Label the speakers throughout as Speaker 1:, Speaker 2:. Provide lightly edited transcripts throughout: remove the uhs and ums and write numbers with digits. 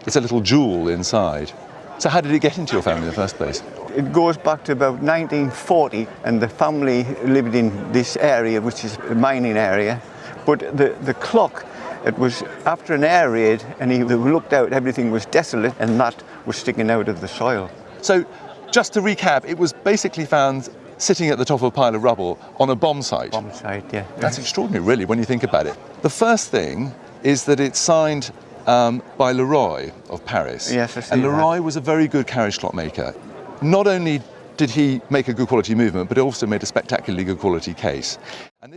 Speaker 1: It's a little jewel inside. So how did it get into your family in the first place?
Speaker 2: It goes back to about 1940, and the family lived in this area, which is a mining area. But the clock, it was after an air raid, and he looked out, everything was desolate, and that was sticking out of the soil.
Speaker 1: So, just to recap, it was basically found sitting at the top of a pile of rubble on a bomb site.
Speaker 2: Bomb site, yeah.
Speaker 1: That's extraordinary, really, when you think about it. The first thing is that it's signed by Leroy of Paris.
Speaker 2: Yes, I see
Speaker 1: and Leroy
Speaker 2: that.
Speaker 1: was a very good carriage clock maker. Not only did he make a good quality movement, but also made a spectacularly good quality case.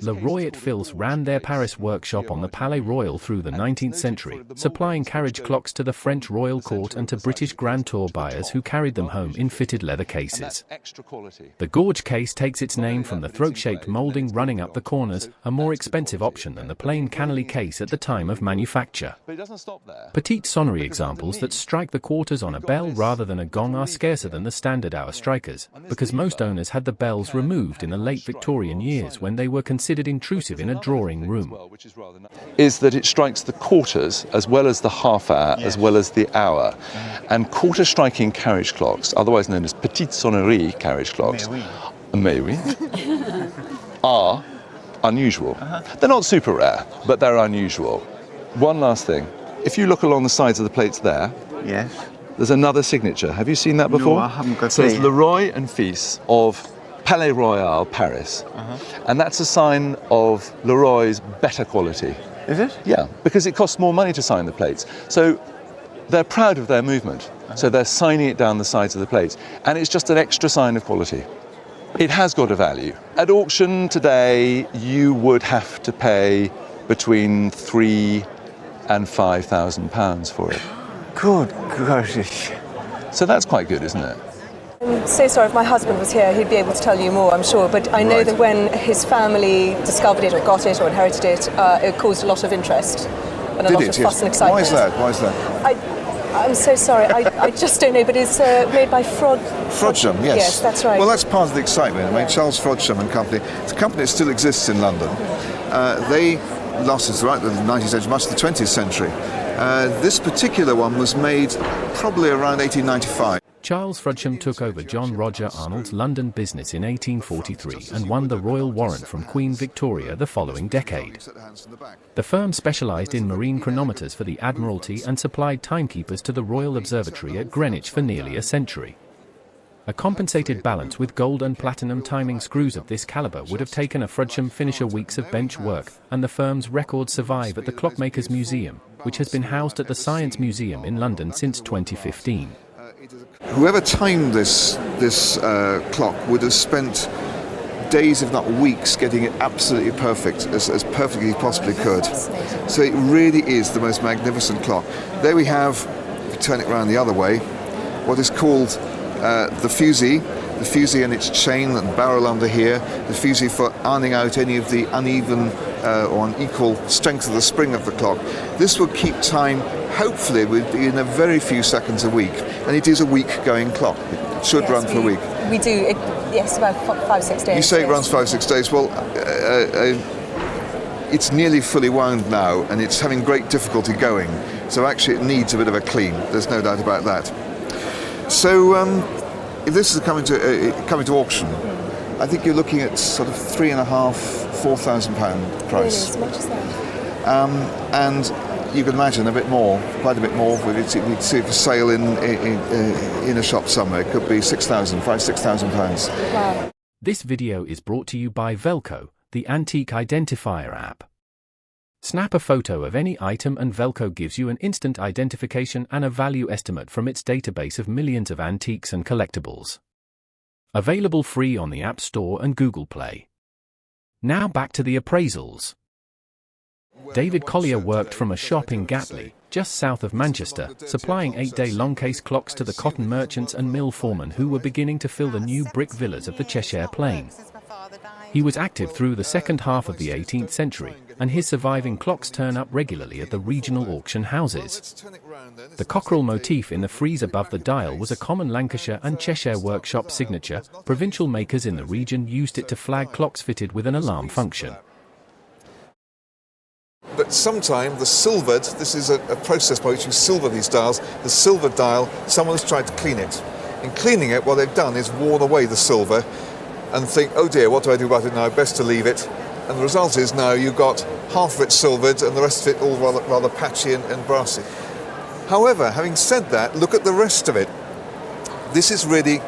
Speaker 3: Leroy at Fils ran their Paris workshop on the Palais Royal through the 19th century, supplying carriage clocks to the French royal court and to British Grand Tour buyers who carried them home in fitted leather cases. The gorge case takes its name from the throat-shaped moulding running up the corners, a more expensive option than the plain cannelly case at the time of manufacture. Petite sonnerie examples that strike the quarters on a bell rather than a gong are scarcer than the standard hour strikers, because most owners had the bells removed in the late Victorian years when they were considered intrusive in a drawing room.
Speaker 1: Is that it strikes the quarters as well as the half hour, as well as the hour. And quarter striking carriage clocks, otherwise known as petite sonnerie carriage clocks, are unusual. They're not super rare, but they're unusual. One last thing. If you look along the sides of the plates there,
Speaker 2: Yes.
Speaker 1: there's another signature. Have you seen that before?
Speaker 2: No, I haven't got
Speaker 1: So it's
Speaker 2: the-
Speaker 1: Leroy and Fils of Palais Royal, Paris. And that's a sign of Leroy's better quality.
Speaker 2: Is it?
Speaker 1: Yeah, because it costs more money to sign the plates. So they're proud of their movement. So they're signing it down the sides of the plates. And it's just an extra sign of quality. It has got a value. At auction today, you would have to pay between £3,000 and £5,000 for it.
Speaker 2: Good gosh.
Speaker 1: So that's quite good, isn't it?
Speaker 4: I'm so sorry, if my husband was here, he'd be able to tell you more, I'm sure. But I know that when his family discovered it or got it or inherited it, it caused a lot of interest and a lot of fuss and excitement.
Speaker 5: Why is that? Why is that?
Speaker 4: I'm so sorry, I just don't know, but it's made by
Speaker 5: Frodsham, yes.
Speaker 4: Yes, that's right.
Speaker 5: Well, that's part of the excitement. I mean, Charles Frodsham and Company, it's a company that still exists in London. They lasted throughout the 19th century, much of the 20th century. This particular one was made probably around 1895.
Speaker 3: Charles Frodsham took over John Roger Arnold's London business in 1843 and won the royal warrant from Queen Victoria the following decade. The firm specialised in marine chronometers for the Admiralty and supplied timekeepers to the Royal Observatory at Greenwich for nearly a century. A compensated balance with gold and platinum timing screws of this calibre would have taken a Frodsham finisher weeks of bench work, and the firm's records survive at the Clockmakers Museum, which has been housed at the Science Museum in London since 2015.
Speaker 5: Whoever timed this clock would have spent days, if not weeks, getting it absolutely perfect, as perfectly as possibly could. So it really is the most magnificent clock. There we have, if you turn it around the other way, what is called the fusee and its chain and barrel under here, the fusee for ironing out any of the uneven or unequal strength of the spring of the clock. This will keep time, hopefully, within a very few seconds a week, and it is a week-going clock. It should run for a week.
Speaker 4: We do, yes, about 5-6 days.
Speaker 5: You say it runs 5-6 days. Well, it's nearly fully wound now, and it's having great difficulty going. So actually, it needs a bit of a clean. There's no doubt about that. So, if this is coming to auction, I think you're looking at sort of £3,500–4,000 price.
Speaker 4: Really, as much as that?
Speaker 5: And you can imagine a bit more, quite a bit more. We'd see it for sale in a shop somewhere. It could be £5,000–6,000.
Speaker 4: Wow.
Speaker 3: This video is brought to you by Velco, the antique identifier app. Snap a photo of any item and Velco gives you an instant identification and a value estimate from its database of millions of antiques and collectibles. Available free on the App Store and Google Play. Now back to the appraisals. David Collier worked from a shop in Gatley, just south of Manchester, supplying 8-day Longcase clocks to the cotton merchants and mill foremen who were beginning to fill the new brick villas of the Cheshire Plain. He was active through the second half of the 18th century, and his surviving clocks turn up regularly at the regional auction houses. The cockerel motif in the frieze above the dial was a common Lancashire and Cheshire workshop signature. Provincial makers in the region used it to flag clocks fitted with an alarm function.
Speaker 5: but sometime the silvered, this is a process by which you silver these dials, the silver dial, someone's tried to clean it. In cleaning it, what they've done is worn away the silver and think, oh dear, what do I do about it now? Best to leave it. And the result is now you've got half of it silvered and the rest of it all rather patchy and brassy. However, having said that, look at the rest of it. This is really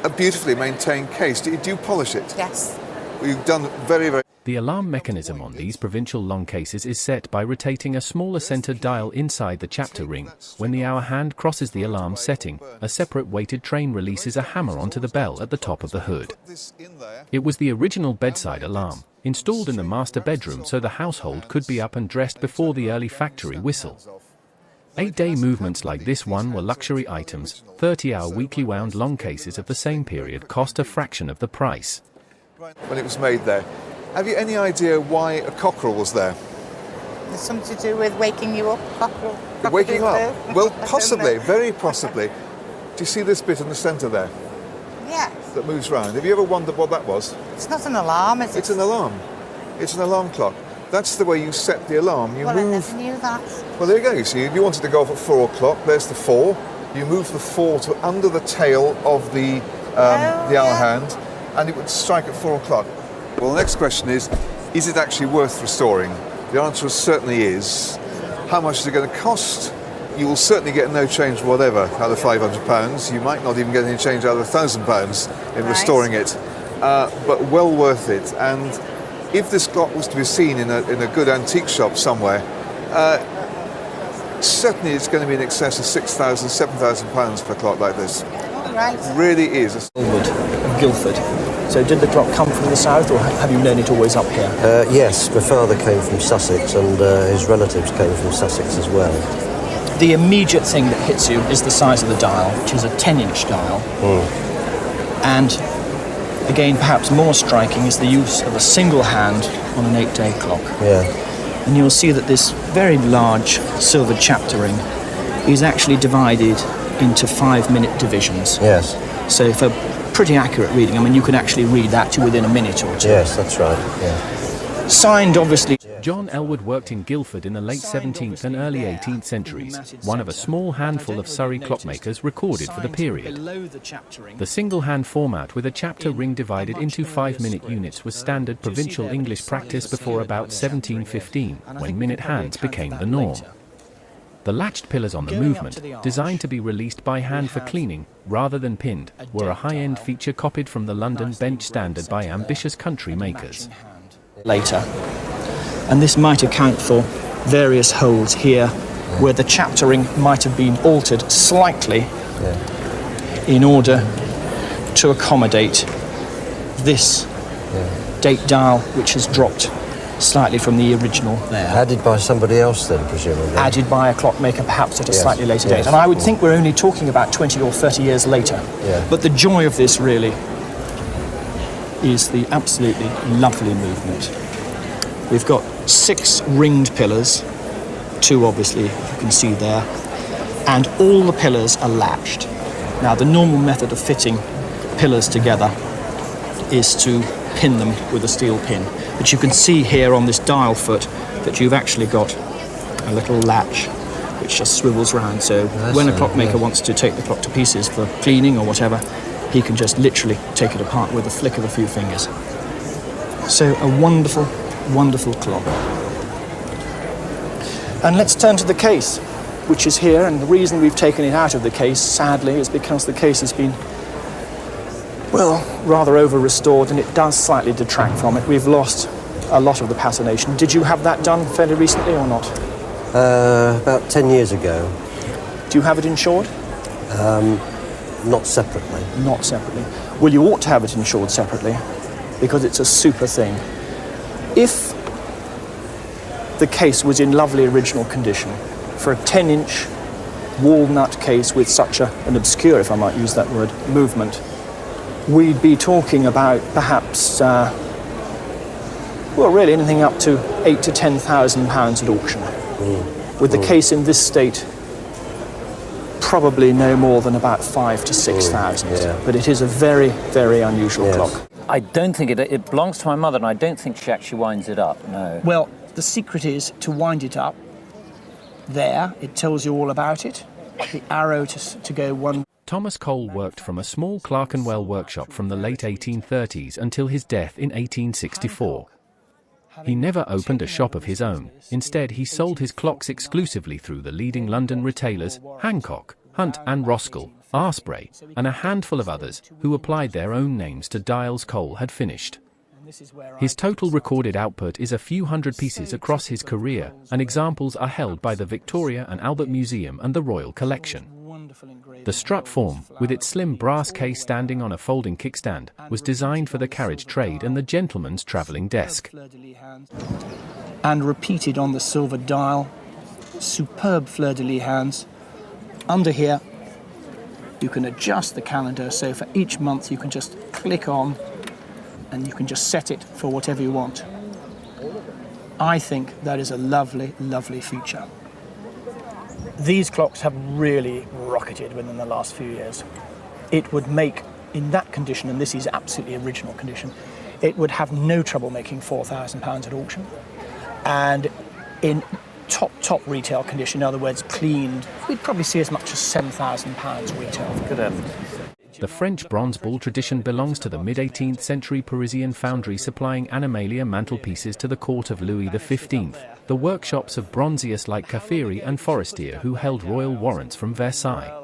Speaker 5: a beautifully maintained case. Do you polish it?
Speaker 6: Yes.
Speaker 5: You've done very, very...
Speaker 3: The alarm mechanism on these provincial long cases is set by rotating a smaller centered dial inside the chapter ring. When the hour hand crosses the alarm setting, a separate weighted train releases a hammer onto the bell at the top of the hood. It was the original bedside alarm, installed in the master bedroom so the household could be up and dressed before the early factory whistle. 8-day movements like this one were luxury items. 30-hour weekly wound long cases of the same period cost a fraction of the price.
Speaker 5: When it was made there. Have you any idea why a cockerel was there?
Speaker 6: There's something to do with waking you up, cockerel.
Speaker 5: Waking up? Well, possibly, very possibly. Do you see this bit in the centre there?
Speaker 6: Yes.
Speaker 5: That moves round. Have you ever wondered what that was?
Speaker 6: It's not an alarm, is it?
Speaker 5: It's an alarm. It's an alarm clock. That's the way you set the alarm. You
Speaker 6: well,
Speaker 5: move...
Speaker 6: I never knew that.
Speaker 5: Well, there you go. You see, if you wanted to go off at 4 o'clock, there's the 4. You move the 4 to under the tail of the hour hand, and it would strike at 4 o'clock. Well, the next question is it actually worth restoring? The answer certainly is. How much is it going to cost? You will certainly get no change whatever out of £500. You might not even get any change out of £1,000 in restoring it. But well worth it. And if this clock was to be seen in a good antique shop somewhere, certainly it's going to be in excess of £6,000, £7,000 for a clock like this.
Speaker 6: Right.
Speaker 5: It really is.
Speaker 7: Elwood of Guildford. So did the clock come from the south, or have you known it always up here?
Speaker 8: Yes, my father came from Sussex, and his relatives came from Sussex as well.
Speaker 7: The immediate thing that hits you is the size of the dial, which is a 10-inch dial. And again, perhaps more striking is the use of a single hand on an 8-day clock.
Speaker 8: Yeah.
Speaker 7: And you'll see that this very large silver chapter ring is actually divided into 5-minute divisions.
Speaker 8: Yes.
Speaker 7: So for pretty accurate reading, I mean, you can actually read that to within a minute or two.
Speaker 8: Yes, that's right. Yeah.
Speaker 7: Signed, obviously.
Speaker 3: John Elwood worked in Guildford in the late 17th and early 18th centuries, one of a small handful of Surrey clockmakers recorded for the period. The single-hand format with a chapter ring divided into 5-minute units was standard provincial English practice before about 1715, when minute hands became the norm. The latched pillars on the movement, designed to be released by hand for cleaning, rather than pinned, were a high-end feature copied from the London bench standard by ambitious country makers.
Speaker 7: Later. And this might account for various holes here where the chaptering might have been altered slightly in order to accommodate this date dial, which has dropped slightly from the original there.
Speaker 8: Added by somebody else then, presumably?
Speaker 7: Added by a clockmaker, perhaps at a slightly later date. And I would think we're only talking about 20 or 30 years later.
Speaker 8: Yeah.
Speaker 7: But the joy of this really is the absolutely lovely movement. We've got 6 ringed pillars, 2 obviously, you can see there, and all the pillars are latched. Now, the normal method of fitting pillars together is to pin them with a steel pin. But you can see here on this dial foot that you've actually got a little latch which just swivels round. So when a clockmaker wants to take the clock to pieces for cleaning or whatever, he can just literally take it apart with a flick of a few fingers. So a wonderful, wonderful clock. And let's turn to the case, which is here. And the reason we've taken it out of the case, sadly, is because the case has been, well, rather over-restored, and it does slightly detract from it. We've lost a lot of the patination. Did you have that done fairly recently or not?
Speaker 8: About 10 years ago.
Speaker 7: Do you have it insured?
Speaker 8: Not separately.
Speaker 7: Not separately. Well, you ought to have it insured separately, because it's a super thing. If the case was in lovely original condition, for a 10-inch walnut case with such an obscure, if I might use that word, movement, we'd be talking about perhaps, well, really anything up to £8,000 to £10,000 at auction. With the case in this state, probably no more than about 5,000 to 6,000. But it is a very, very unusual clock.
Speaker 9: I don't think it belongs to my mother, and I don't think she actually winds it up, no.
Speaker 7: Well, The secret is to wind it up. There, it tells you all about it. The arrow to go one.
Speaker 3: Thomas Cole worked from a small Clerkenwell workshop from the late 1830s until his death in 1864. He never opened a shop of his own. Instead, he sold his clocks exclusively through the leading London retailers, Hancock, Hunt and Roskell, Arspray, and a handful of others, who applied their own names to dials Cole had finished. His total recorded output is a few hundred pieces across his career, and examples are held by the Victoria and Albert Museum and the Royal Collection. The Strut form, with its slim brass case standing on a folding kickstand, was designed for the carriage trade and the gentleman's travelling desk.
Speaker 7: And repeated on the silver dial, superb fleur-de-lis hands. Under here, you can adjust the calendar, so for each month you can just click on and you can just set it for whatever you want. I think that is a lovely, lovely feature. These clocks have really rocketed within the last few years. It would make, in that condition, and this is absolutely original condition, it would have no trouble making £4,000 at auction. And in top retail condition, in other words, cleaned, we'd probably see as much as £7,000 retail. Good heavens.
Speaker 3: The French bronze ball tradition belongs to the mid-18th century Parisian foundry supplying animalia mantelpieces to the court of Louis XV, the workshops of bronziers like Caffiri and Forestier who held royal warrants from Versailles.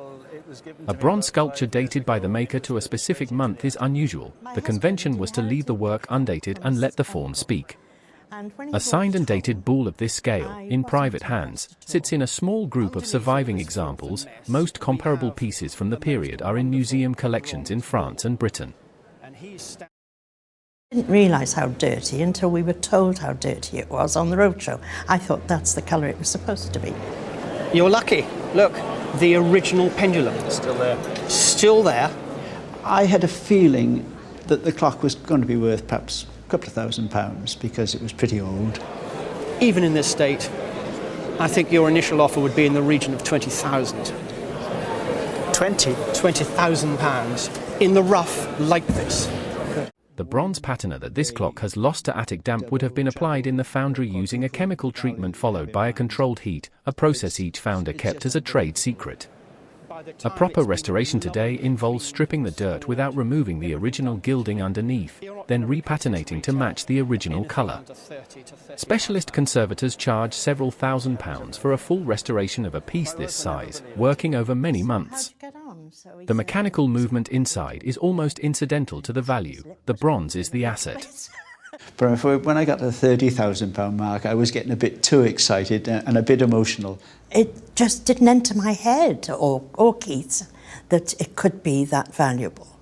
Speaker 3: A bronze sculpture dated by the maker to a specific month is unusual. The convention was to leave the work undated and let the form speak. A signed and dated bull of this scale, in private hands, sits in a small group of surviving examples. Most comparable pieces from the period are in museum collections in France and Britain.
Speaker 9: I didn't realise how dirty until we were told how dirty it was on the roadshow. I thought that's the colour it was supposed to be.
Speaker 7: You're lucky. Look, the original pendulum is still there. Still there.
Speaker 10: I had a feeling that the clock was going to be worth perhaps a couple of £1,000 because it was pretty old.
Speaker 7: Even in this state, I think your initial offer would be in the region of 20,000. 20,000 pounds in the rough like this.
Speaker 3: The bronze patina that this clock has lost to attic damp would have been applied in the foundry using a chemical treatment followed by a controlled heat, a process each founder kept as a trade secret. A proper restoration today involves stripping the dirt without removing the original gilding underneath, then repatinating to match the original colour. Specialist conservators charge several £1,000s for a full restoration of a piece this size, working over many months. The mechanical movement inside is almost incidental to the value. The bronze is the asset.
Speaker 10: But when I got to the £30,000 mark, I was getting a bit too excited and a bit emotional.
Speaker 9: It just didn't enter my head, or Keith's, that it could be that valuable.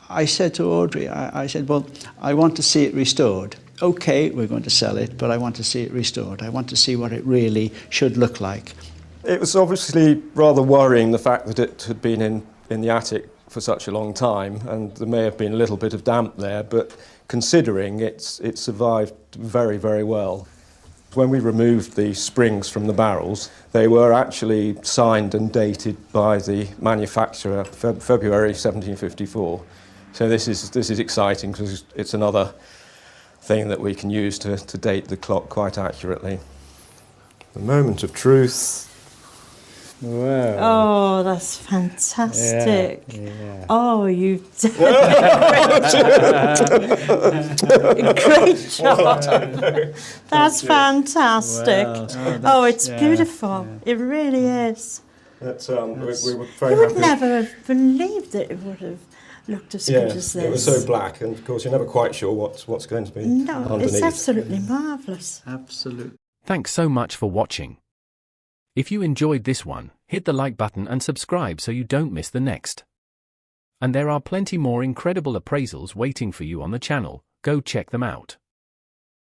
Speaker 10: I said to Audrey, I said, well, I want to see it restored. OK, we're going to sell it, but I want to see it restored. I want to see what it really should look like.
Speaker 11: It was obviously rather worrying, the fact that it had been in the attic for such a long time, and there may have been a little bit of damp there, but considering it survived very, very well. When we removed the springs from the barrels, they were actually signed and dated by the manufacturer, February 1754. So this is exciting because it's another thing that we can use to date the clock quite accurately. The moment of truth.
Speaker 9: Wow. Oh, that's fantastic.
Speaker 11: Yeah.
Speaker 9: Oh, you've done a great job. That's fantastic. Wow. It's beautiful. Yeah. It really is.
Speaker 11: We were very
Speaker 9: you
Speaker 11: happy.
Speaker 9: would never have believed that it would have looked as good as this.
Speaker 11: It was so black, and of course you're never quite sure what's going to be underneath.
Speaker 9: It's absolutely marvellous.
Speaker 10: Absolutely.
Speaker 3: Thanks so much for watching. If you enjoyed this one, hit the like button and subscribe so you don't miss the next. And there are plenty more incredible appraisals waiting for you on the channel. Go check them out.